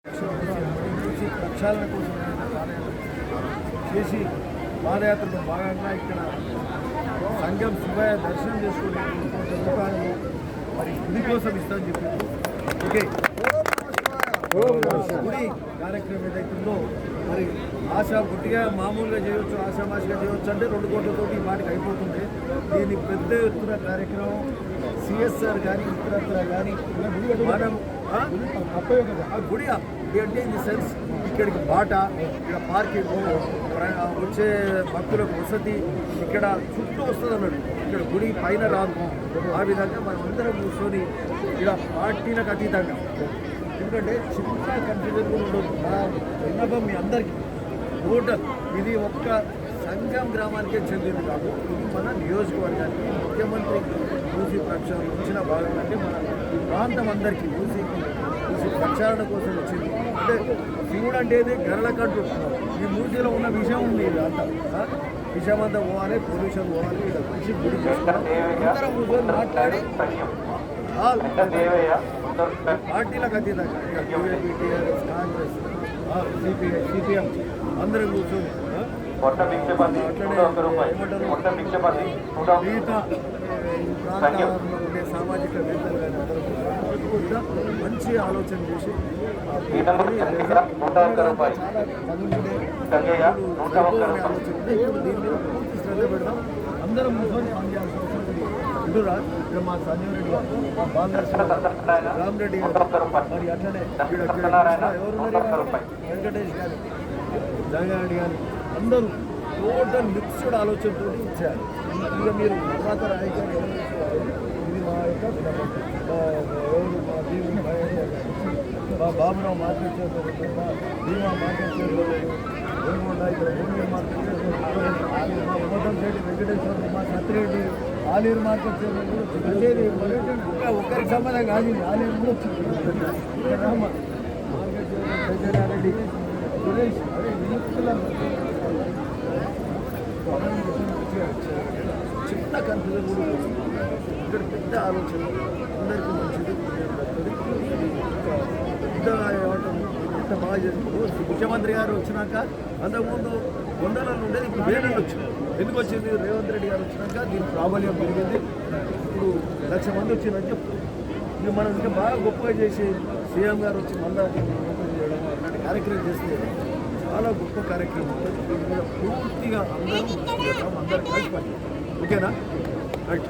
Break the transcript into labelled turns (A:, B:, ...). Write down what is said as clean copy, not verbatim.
A: ప్రక్షాళన కోసం చేసి పాదయాత్రలో భాగంగా ఇక్కడ సంఘం శివయ దర్శనం చేసుకుని రూపాయలు మరి గుడి కోసం ఇస్తామని చెప్పారు. ఓకే, గుడి కార్యక్రమం ఏదైతుందో మరి ఆశా గుట్టిగా మామూలుగా చేయవచ్చు, ఆశామాషిగా చేయవచ్చు అంటే 2 కోట్లతోటి వాటికి అయిపోతుంది. దీన్ని పెద్ద ఎత్తున కార్యక్రమం సిఎస్ఆర్ కానీ ఇతరత్ర కానీ మనం గుడి అంటే ఇన్ ది సెన్స్ ఇక్కడికి బాట, ఇక్కడ పార్కింగ్, వచ్చే భక్తులకు వసతి ఇక్కడ చుట్టూ వస్తుంది అన్నాడు. ఇక్కడ గుడి పైన రాదు. ఆ విధంగా మనం అందరం కూర్చొని ఇక్కడ పార్టీలకు అతీతంగా, ఎందుకంటే చిన్న కన్ఫ్యూజన్ కూడా ఉండదు. నా విన్నపం మీ అందరికీ టోటల్ ఇది ఒక్క సంఘం గ్రామానికే చెందింది కాదు, ఇది మన నియోజకవర్గానికి ముఖ్యమంత్రి మూసీ ప్రక్షాళన వచ్చిన భాగంగా అంటే మన ప్రాంతం అందరికీ మూసీ ప్రక్షాళన కోసం వచ్చింది. అంటే శివుడు అంటే గరళ కంటూ ఈ మూసీలో ఉన్న విషయం ఉంది. ఇది అంతా విషయం అంతా పోవాలి, పొల్యూషన్ పోవాలి, ఇక్కడ మంచి గుడి అందరం కూర్చొని మాట్లాడి పార్టీలకు అతీతంగా బీజేపీ, టీఆర్ఎస్, కాంగ్రెస్, సిపిఎం అందరం కూర్చొని మిగతా ప్రాంతాల్లో ఉండే సామాజిక వేత్తలు కానీ అందరూ కూడా మంచి ఆలోచన చేసి చాలా ఆలోచన దీని మీద పూర్తి శ్రద్ధ పెడదాం. అందరం కూర్చొని పనిచేయాల్సిన అవసరం ఉంది. ఇటురా ఇక్కడ మా సంజీవ్ రెడ్డి గారు, మా బాలనరసింహ రామరెడ్డి గారు, మరి అట్లనే ఎవరున్నారు వెంకటేష్ గారు, జగన్రెడ్డి గారు, అందరూ టోటల్ మిక్స్డ్ ఆలోచనతో ఇచ్చారు. ఇక మీరు తర్వాత రాయగారు ఇది మా యొక్క మా బాబురావు మార్కెట్ చేయలేదు, భీమా మార్కెట్ చేయలేదు, గోల్కొండ ఇక్కడ గోల్కొండ మార్కెట్ చేయలేదు, మా ఉమ్మదంశెట్టి వెంకటేశ్వర, మా సత్యరెడ్డి ఆలేరు మార్కెట్ చేయలేదు. వచ్చేది ఇంకా ఒక్కరికి సంబంధం కాదు, ఆలేరు కూడా వచ్చింది. రామ మార్కెట్ చేయలేదు, రెడ్డి, సురేష్, అదే విముక్తుల చిన్న కన్ఫ్యూజన్ కూడా ఇక్కడ పెద్ద ఆలోచన అందరికీ మంచిది. పెద్దగా ఇవ్వటం ఎంత బాగా చేస్తుంది. ముఖ్యమంత్రి గారు వచ్చినాక అంతకుముందు వందలలో ఉండేది, ఇప్పుడు వేలలో వచ్చింది. ఎందుకు వచ్చింది? రేవంత్ రెడ్డి గారు వచ్చినాక దీని ప్రాబల్యం పెరిగింది. ఇప్పుడు 1,00,000 మంది వచ్చిందని చెప్తారు. ఇది మనం ఇంకా బాగా గొప్పగా చేసి సీఎం గారు వచ్చి మళ్ళీ చేయడం అలాంటి కార్యక్రమం చేస్తే చాలా గొప్ప కార్యక్రమం ఉంటుంది. దీని మీద పూర్తిగా అందరూ కలిసి పని. ఓకేనా? రైట్.